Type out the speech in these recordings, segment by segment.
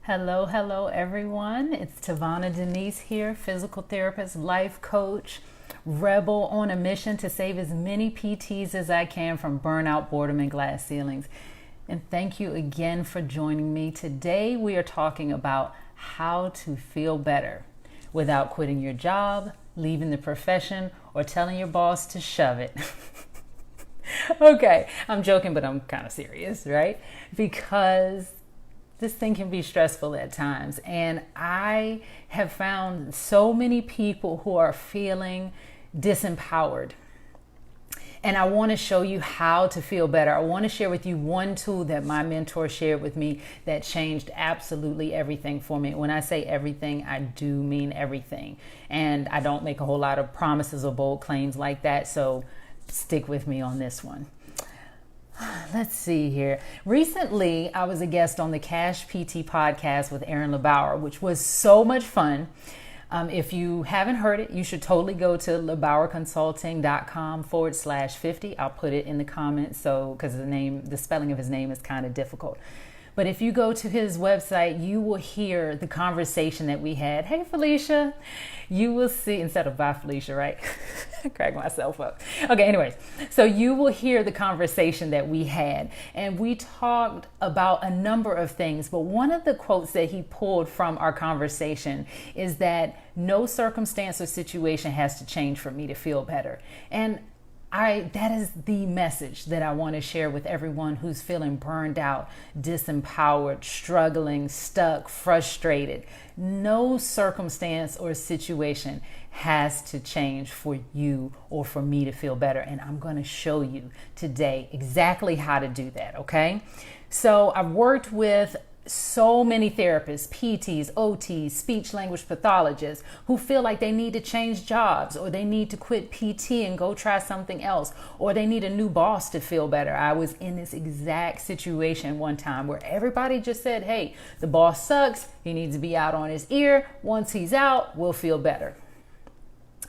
Hello, everyone. It's TaVona Denise here, physical therapist, life coach, rebel on a mission to save as many PTs as I can from burnout, boredom, and glass ceilings. And thank you again for joining me. Today, we are talking about how to feel better without quitting your job, leaving the profession, or telling your boss to shove it. Okay, I'm joking, but I'm kind of serious, right? Because this thing can be stressful at times. And I have found so many people who are feeling disempowered. And I want to show you how to feel better. I want to share with you one tool that my mentor shared with me that changed absolutely everything for me. When I say everything, I do mean everything. And I don't make a whole lot of promises or bold claims like that. So stick with me on this one. Let's see here. Recently, I was a guest on the Cash PT podcast with Aaron LeBauer, which was so much fun. If you haven't heard it, you should totally go to lebauerconsulting.com/50. I'll put it in the comments because the spelling of his name is kind of difficult. But if you go to his website, you will hear the conversation that we had. Hey, Felicia. You will see, instead of bye, Felicia, right? Crack myself up. Okay, anyways. So you will hear the conversation that we had. And we talked about a number of things. But one of the quotes that he pulled from our conversation is that no circumstance or situation has to change for me to feel better. And that is the message that I want to share with everyone who's feeling burned out, disempowered, struggling, stuck, frustrated. No circumstance or situation has to change for you or for me to feel better. And I'm going to show you today exactly how to do that, okay? So I've worked with so many therapists, PTs, OTs, speech language pathologists who feel like they need to change jobs or they need to quit PT and go try something else, or they need a new boss to feel better. I was in this exact situation one time where everybody just said, hey, the boss sucks. He needs to be out on his ear. Once he's out, we'll feel better.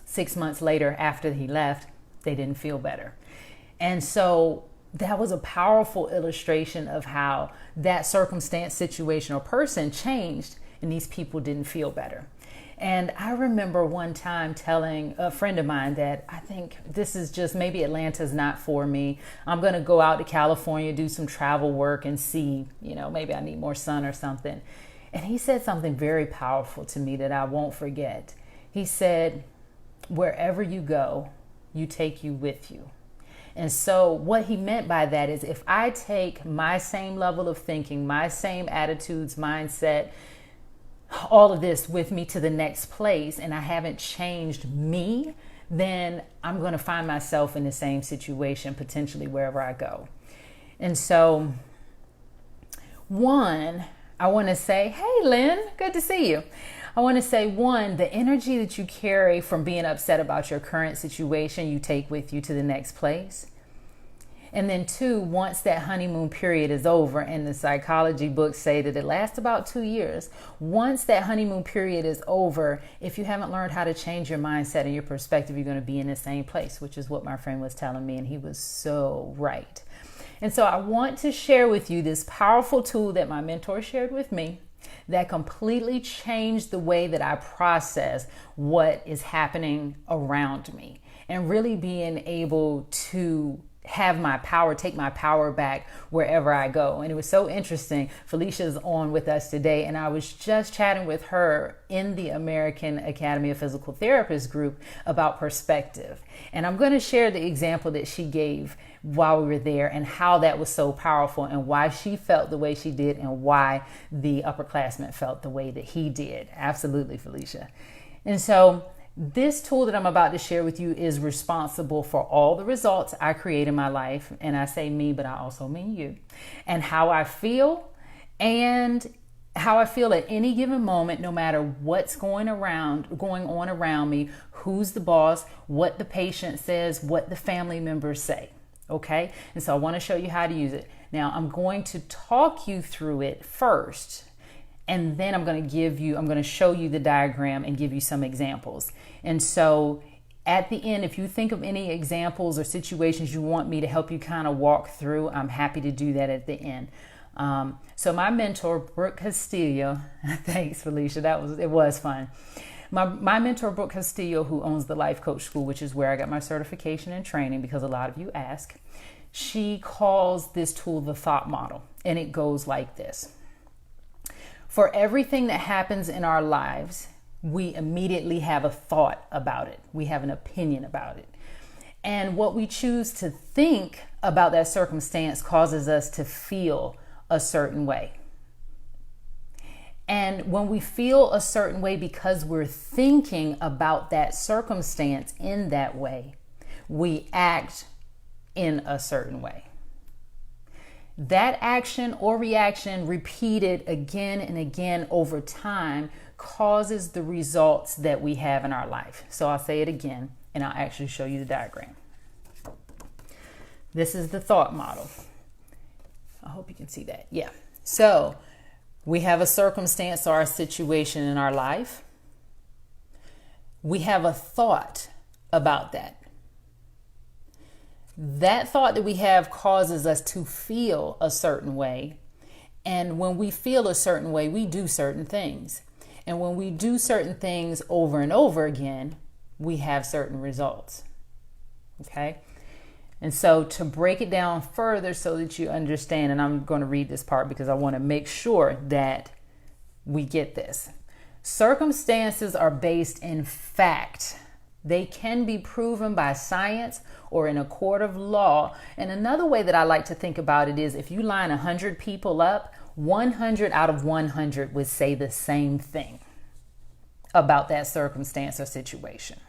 6 months later, after he left, they didn't feel better. And so that was a powerful illustration of how that circumstance, situation, or person changed and these people didn't feel better. And I remember one time telling a friend of mine that I think this is just, maybe Atlanta's not for me. I'm going to go out to California, do some travel work and see, maybe I need more sun or something. And he said something very powerful to me that I won't forget. He said, wherever you go, you take you with you. And so what he meant by that is if I take my same level of thinking, my same attitudes, mindset, all of this with me to the next place, and I haven't changed me, then I'm going to find myself in the same situation, potentially wherever I go. And so, one, I want to say, hey, Lynn, good to see you. I want to say, one, the energy that you carry from being upset about your current situation, you take with you to the next place. And then two, once that honeymoon period is over, and the psychology books say that it lasts about 2 years, once that honeymoon period is over, if you haven't learned how to change your mindset and your perspective, you're going to be in the same place, which is what my friend was telling me, and he was so right. And so I want to share with you this powerful tool that my mentor shared with me that completely changed the way that I process what is happening around me, and really being able to have my power, take my power back wherever I go. And it was so interesting. Felicia's on with us today, and I was just chatting with her in the American Academy of Physical Therapists group about perspective. And I'm going to share the example that she gave while we were there and how that was so powerful and why she felt the way she did and why the upperclassman felt the way that he did. Absolutely, Felicia. And so this tool that I'm about to share with you is responsible for all the results I create in my life. And I say me, but I also mean you. And how I feel at any given moment, no matter what's going on around me, who's the boss, what the patient says, what the family members say. Okay? And so I want to show you how to use it. Now, I'm going to talk you through it first. And then I'm going to show you the diagram and give you some examples. And so at the end, if you think of any examples or situations you want me to help you kind of walk through, I'm happy to do that at the end. So my mentor, Brooke Castillo, thanks Felicia, it was fun. My mentor, Brooke Castillo, who owns the Life Coach School, which is where I got my certification and training, because a lot of you ask, she calls this tool the thought model, and it goes like this. For everything that happens in our lives, we immediately have a thought about it. We have an opinion about it. And what we choose to think about that circumstance causes us to feel a certain way. And when we feel a certain way because we're thinking about that circumstance in that way, we act in a certain way. That action or reaction repeated again and again over time causes the results that we have in our life. So I'll say it again, and I'll actually show you the diagram. This is the thought model. I hope you can see that. Yeah. So we have a circumstance or a situation in our life. We have a thought about that. That thought that we have causes us to feel a certain way. And when we feel a certain way, we do certain things. And when we do certain things over and over again, we have certain results. Okay? And so to break it down further so that you understand, and I'm going to read this part because I want to make sure that we get this. Circumstances are based in fact. They can be proven by science or in a court of law. And another way that I like to think about it is if you line 100 people up, 100 out of 100 would say the same thing about that circumstance or situation.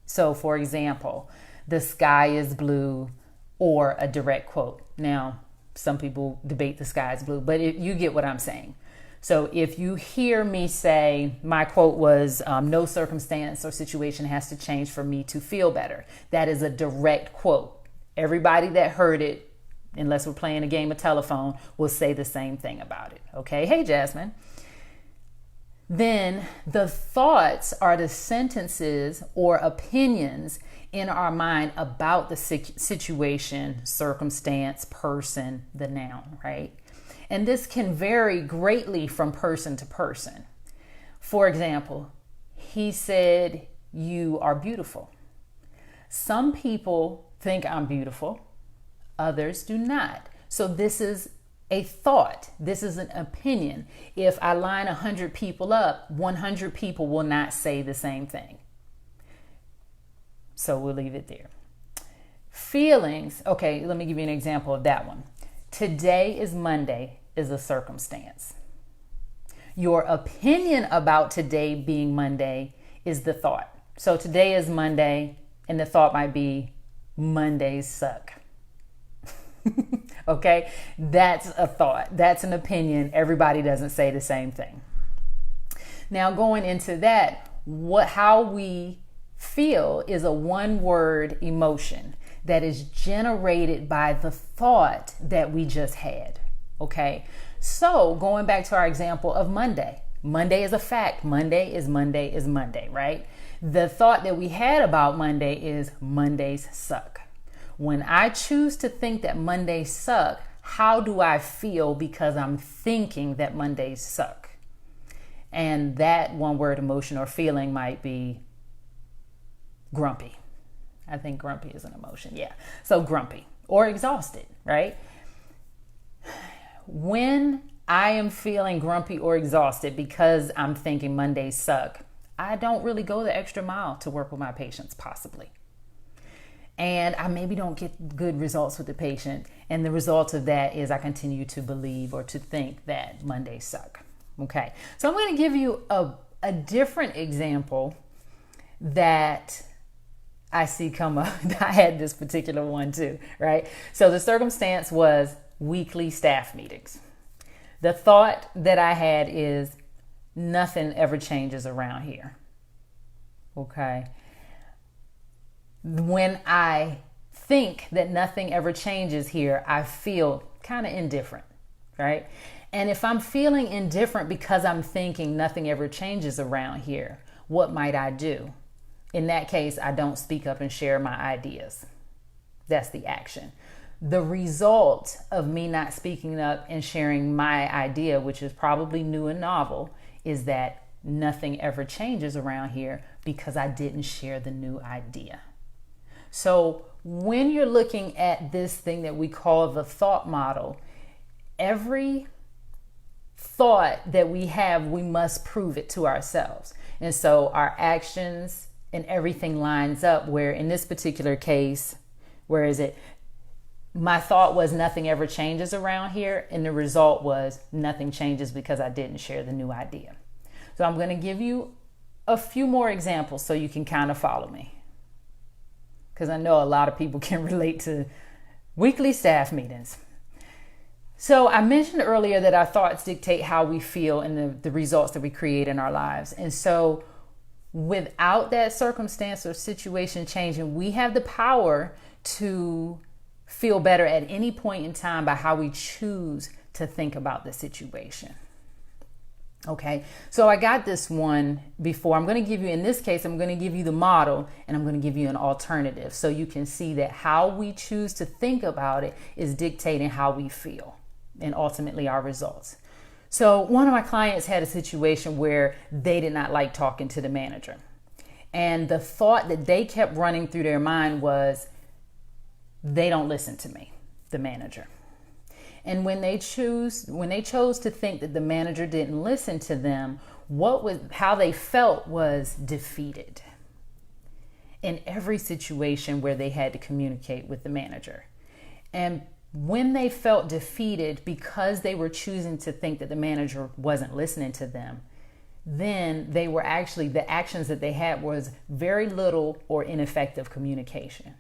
So for example, the sky is blue, or a direct quote. Now, some people debate the sky is blue, but you get what I'm saying. So if you hear me say, my quote was, no circumstance or situation has to change for me to feel better. That is a direct quote. Everybody that heard it, unless we're playing a game of telephone, will say the same thing about it. Okay, hey Jasmine. Then the thoughts are the sentences or opinions in our mind about the situation, circumstance, person, the noun, right? And this can vary greatly from person to person. For example, he said, you are beautiful. Some people think I'm beautiful, others do not. So this is a thought. This is an opinion. If I line 100 people up, 100 people will not say the same thing. So we'll leave it there. Feelings. Okay, let me give you an example of that one. Today is Monday is a circumstance. Your opinion about today being Monday is the thought. So today is Monday, and the thought might be Mondays suck. Okay, that's a thought. That's an opinion. Everybody doesn't say the same thing. Now going into that, how we feel is a one-word emotion that is generated by the thought that we just had. Okay, so going back to our example of Monday. Monday is a fact. Monday is Monday, right? The thought that we had about Monday is Mondays suck. When I choose to think that Mondays suck, how do I feel because I'm thinking that Mondays suck? And that one-word emotion or feeling might be grumpy. I think grumpy is an emotion. Yeah. So grumpy or exhausted, right? When I am feeling grumpy or exhausted because I'm thinking Mondays suck, I don't really go the extra mile to work with my patients, possibly. And I maybe don't get good results with the patient. And the result of that is I continue to believe or to think that Mondays suck. Okay. So I'm going to give you a different example that I see come up. I had this particular one too, right? So the circumstance was weekly staff meetings. The thought that I had is nothing ever changes around here. Okay. When I think that nothing ever changes here, I feel kind of indifferent, right? And if I'm feeling indifferent because I'm thinking nothing ever changes around here, what might I do? In that case, I don't speak up and share my ideas. That's the action. The result of me not speaking up and sharing my idea, which is probably new and novel, is that nothing ever changes around here because I didn't share the new idea. So when you're looking at this thing that we call the thought model, every thought that we have, we must prove it to ourselves. And so our actions and everything lines up, where in this particular case, where is it? My thought was nothing ever changes around here. And the result was nothing changes because I didn't share the new idea. So I'm going to give you a few more examples so you can kind of follow me, because I know a lot of people can relate to weekly staff meetings. So I mentioned earlier that our thoughts dictate how we feel and the results that we create in our lives. And so without that circumstance or situation changing, we have the power to feel better at any point in time by how we choose to think about the situation. Okay, so I got this one before. I'm going to give you, in this case, I'm going to give you the model and I'm going to give you an alternative so you can see that how we choose to think about it is dictating how we feel and ultimately our results. So one of my clients had a situation where they did not like talking to the manager. And the thought that they kept running through their mind was, they don't listen to me, the manager. And when they chose to think that the manager didn't listen to them, how they felt was defeated in every situation where they had to communicate with the manager. And when they felt defeated because they were choosing to think that the manager wasn't listening to them, then they were actually, the actions that they had was very little or ineffective communication.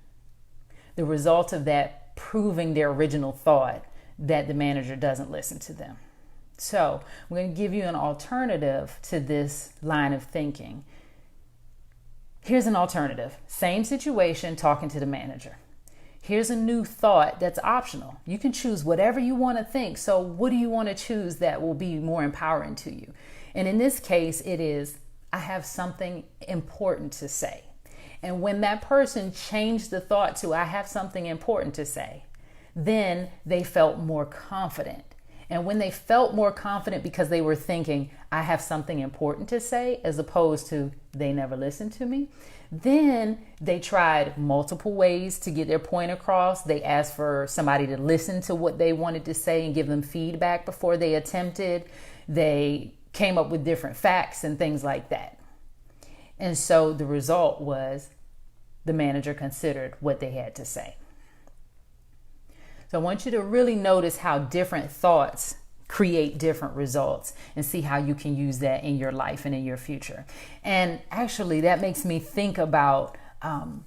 The result of that proving their original thought that the manager doesn't listen to them. So I'm going to give you an alternative to this line of thinking. Here's an alternative. Same situation, talking to the manager. Here's a new thought that's optional. You can choose whatever you want to think. So what do you want to choose that will be more empowering to you? And in this case, it is, I have something important to say. And when that person changed the thought to, I have something important to say, then they felt more confident. And when they felt more confident because they were thinking, I have something important to say, as opposed to, they never listened to me, then they tried multiple ways to get their point across. They asked for somebody to listen to what they wanted to say and give them feedback before they attempted. They came up with different facts and things like that. And so the result was the manager considered what they had to say. So I want you to really notice how different thoughts create different results and see how you can use that in your life and in your future. And actually, that makes me think about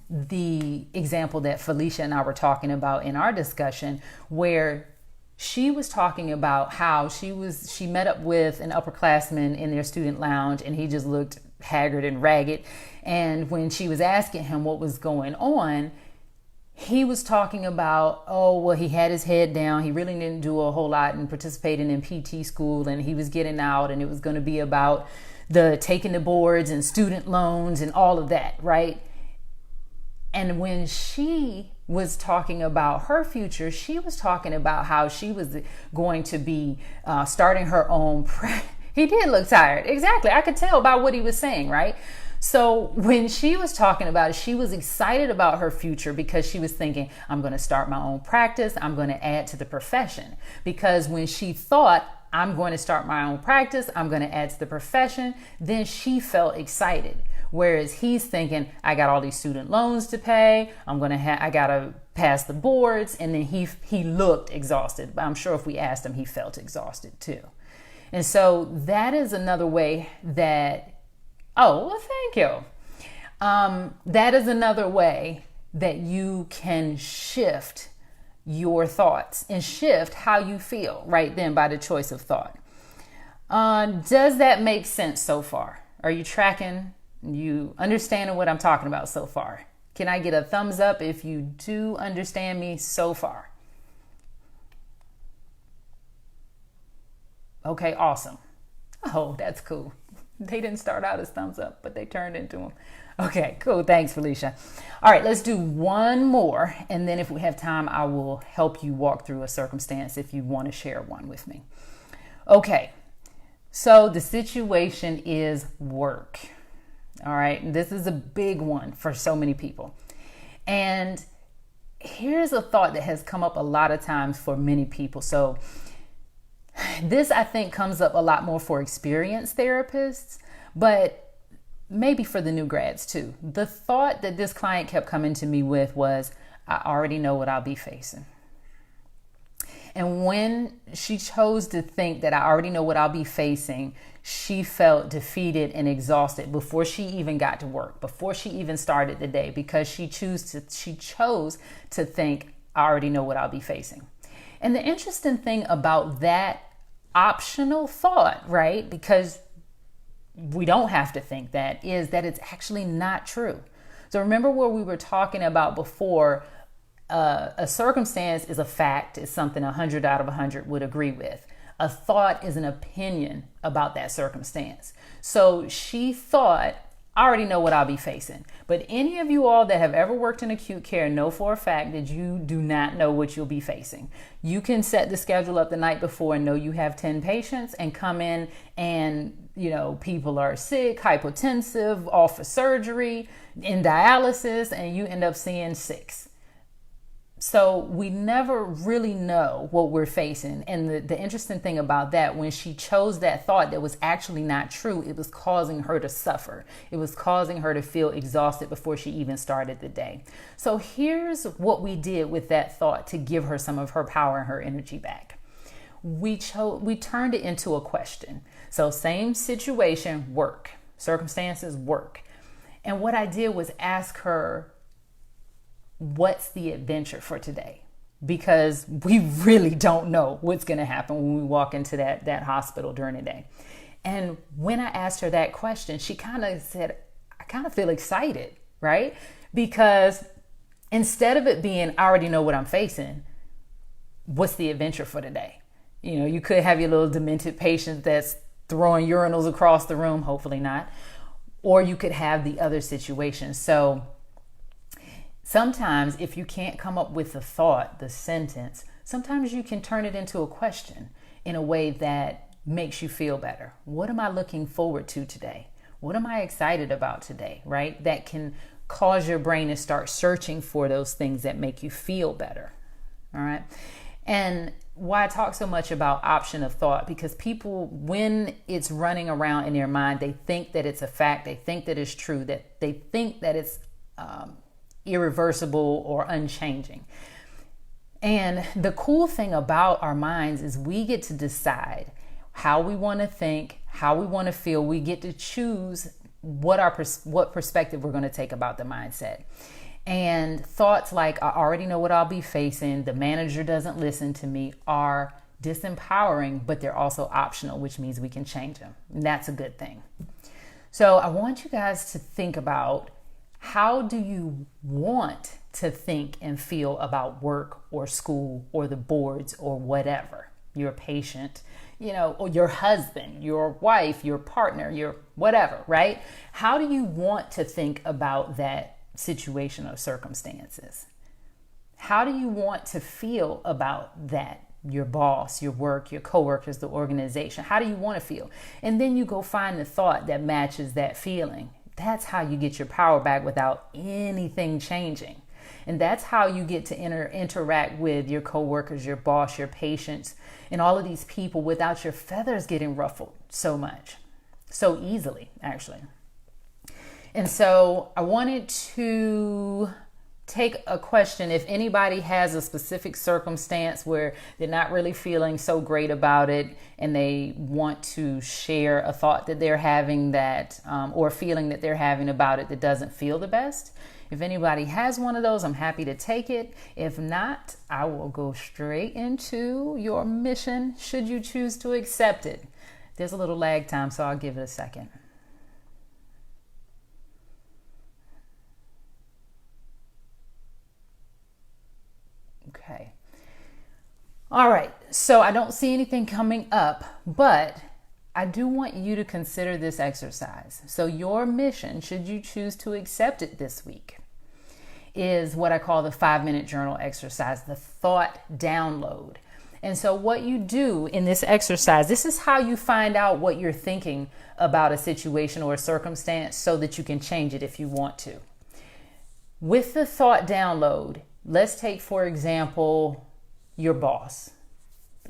the example that Felicia and I were talking about in our discussion, where she was talking about how she met up with an upperclassman in their student lounge and he just looked haggard and ragged. And when she was asking him what was going on, he was talking about, oh, well, he had his head down. He really didn't do a whole lot in participating in PT school, and he was getting out, and it was going to be about taking the boards and student loans and all of that, right? And when she was talking about her future, she was talking about how she was going to be starting her own. He did look tired. Exactly. I could tell by what he was saying, right? So when she was talking about it, she was excited about her future because she was thinking, I'm going to start my own practice. I'm going to add to the profession. Because when she thought, I'm going to start my own practice, I'm going to add to the profession, then she felt excited. Whereas he's thinking, I got all these student loans to pay. I got to pass the boards. And then he looked exhausted. But I'm sure if we asked him, he felt exhausted too. And so that is another way that, oh, well, thank you. That is another way that you can shift your thoughts and shift how you feel right then by the choice of thought. Does that make sense so far? Are you tracking? You understanding what I'm talking about so far? Can I get a thumbs up if you do understand me so far? Okay, awesome. Oh, that's cool. They didn't start out as thumbs up, but they turned into them. Okay, cool. Thanks, Felicia. All right, let's do one more. And then if we have time, I will help you walk through a circumstance if you want to share one with me. Okay, so the situation is work. All right, this is a big one for so many people. And here's a thought that has come up a lot of times for many people. So this, I think, comes up a lot more for experienced therapists, but maybe for the new grads too. The thought that this client kept coming to me with was, I already know what I'll be facing. And when she chose to think that I already know what I'll be facing, she felt defeated and exhausted before she even got to work, before she even started the day, because she chose to think, I already know what I'll be facing. And the interesting thing about that optional thought, right, because we don't have to think that, is that it's actually not true. So remember what we were talking about before. A circumstance is a fact, is something 100 out of 100 would agree with. A thought is an opinion about that circumstance. So she thought, I already know what I'll be facing. But any of you all that have ever worked in acute care know for a fact that you do not know what you'll be facing. You can set the schedule up the night before and know you have 10 patients and come in and, people are sick, hypotensive, off for surgery, in dialysis, and you end up seeing 6. So we never really know what we're facing. And the interesting thing about that, when she chose that thought that was actually not true, it was causing her to suffer. It was causing her to feel exhausted before she even started the day. So here's what we did with that thought to give her some of her power and her energy back. We turned it into a question. So same situation, work. Circumstances, work. And what I did was ask her, what's the adventure for today? Because we really don't know what's going to happen when we walk into that hospital during the day. And when I asked her that question, she kind of said, I kind of feel excited, right? Because instead of it being, I already know what I'm facing, what's the adventure for today? You could have your little demented patient that's throwing urinals across the room, hopefully not. Or you could have the other situation. So sometimes if you can't come up with the thought, the sentence, sometimes you can turn it into a question in a way that makes you feel better. What am I looking forward to today? What am I excited about today, right? That can cause your brain to start searching for those things that make you feel better, all right? And why I talk so much about option of thought, because people, when it's running around in their mind, they think that it's a fact, they think that it's true, that they think that it's irreversible or unchanging. And the cool thing about our minds is we get to decide how we want to think, how we want to feel. We get to choose what perspective we're going to take about the mindset. And thoughts like, I already know what I'll be facing, the manager doesn't listen to me, are disempowering, but they're also optional, which means we can change them. And that's a good thing. So I want you guys to think about, how do you want to think and feel about work or school or the boards or whatever? Your patient, or your husband, your wife, your partner, your whatever, right? How do you want to think about that situation or circumstances? How do you want to feel about that? Your boss, your work, your coworkers, the organization. How do you want to feel? And then you go find the thought that matches that feeling. That's how you get your power back without anything changing. And that's how you get to interact with your coworkers, your boss, your patients, and all of these people without your feathers getting ruffled so much, so easily, actually. And so I wanted to take a question. If anybody has a specific circumstance where they're not really feeling so great about it and they want to share a thought that they're having that, or a feeling that they're having about it that doesn't feel the best. If anybody has one of those, I'm happy to take it. If not, I will go straight into your mission should you choose to accept it. There's a little lag time, so I'll give it a second. Okay. All right. So I don't see anything coming up, but I do want you to consider this exercise. So your mission, should you choose to accept it this week, is what I call the 5-minute journal exercise, the thought download. And so what you do in this exercise, this is how you find out what you're thinking about a situation or a circumstance so that you can change it if you want to. With the thought download, let's take, for example, your boss.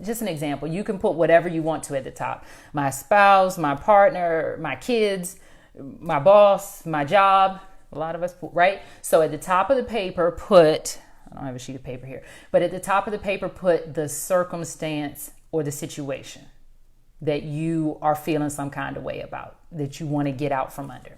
Just an example. You can put whatever you want to at the top. My spouse, my partner, my kids, my boss, my job. A lot of us put, right? So at the top of the paper, put, I don't have a sheet of paper here, but at the top of the paper, put the circumstance or the situation that you are feeling some kind of way about, that you want to get out from under.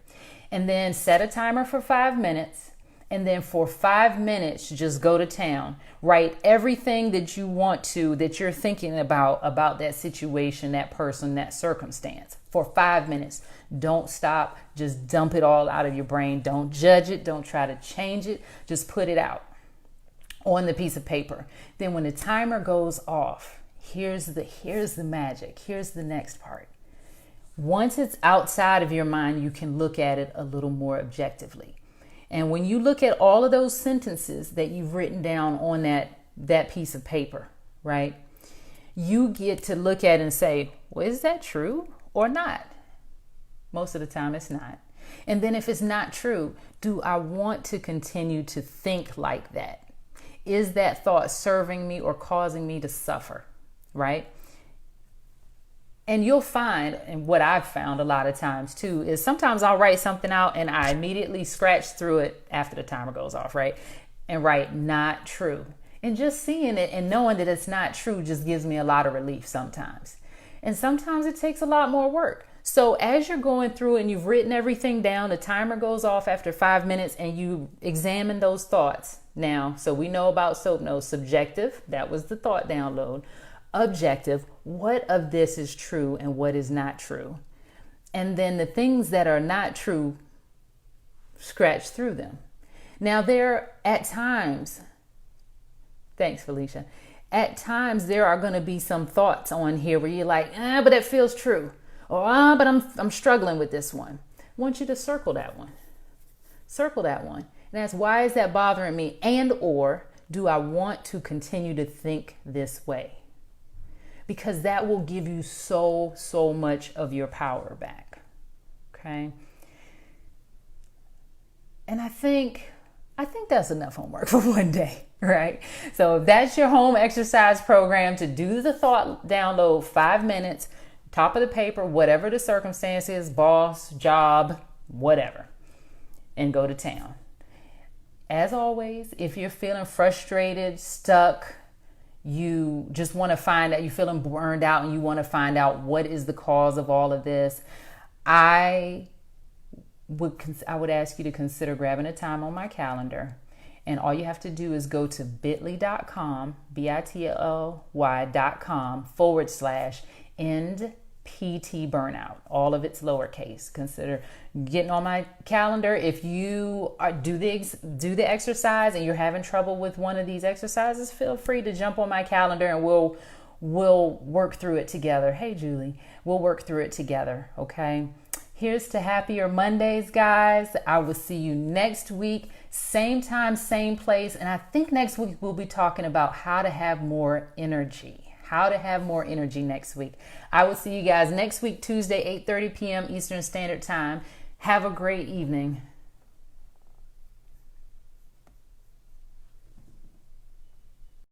And then set a timer for 5 minutes. And then for 5 minutes, just go to town. Write everything that you want to, that you're thinking about that situation, that person, that circumstance. For 5 minutes. Don't stop. Just dump it all out of your brain. Don't judge it. Don't try to change it. Just put it out on the piece of paper. Then when the timer goes off, here's the magic. Here's the next part. Once it's outside of your mind, you can look at it a little more objectively. And when you look at all of those sentences that you've written down on that piece of paper, right, you get to look at it and say, well, is that true or not? Most of the time it's not. And then if it's not true, do I want to continue to think like that? Is that thought serving me or causing me to suffer, right? And you'll find, and what I've found a lot of times too, is sometimes I'll write something out and I immediately scratch through it after the timer goes off, right? And write not true. And just seeing it and knowing that it's not true just gives me a lot of relief sometimes. And sometimes it takes a lot more work. So as you're going through and you've written everything down, the timer goes off after 5 minutes and you examine those thoughts. Now, so we know about SOAP notes, subjective, that was the thought download. Objective, what of this is true and what is not true? And then the things that are not true, scratch through them. Now there at times, thanks Felicia, at times there are going to be some thoughts on here where you're like, but it feels true. Or, but I'm struggling with this one. I want you to circle that one. Circle that one. And ask, why is that bothering me? And or do I want to continue to think this way? Because that will give you so much of your power back. Okay. And I think that's enough homework for one day, right? So if that's your home exercise program, to do the thought download, 5 minutes, top of the paper, whatever the circumstance is, boss, job, whatever, and go to town. As always, if you're feeling frustrated, stuck, you just want to find out, you're feeling burned out and you want to find out what is the cause of all of this, I would ask you to consider grabbing a time on my calendar. And all you have to do is go to bit.ly.com, bit.ly.com/end PT burnout. All of it's lowercase. Consider getting on my calendar. If you do the exercise and you're having trouble with one of these exercises, feel free to jump on my calendar and we'll work through it together. Hey, Julie, we'll work through it together. Okay. Here's to happier Mondays, guys. I will see you next week. Same time, same place. And I think next week we'll be talking about how to have more energy. How to have more energy next week. I will see you guys next week, Tuesday, 8:30 p.m. Eastern Standard Time. Have a great evening.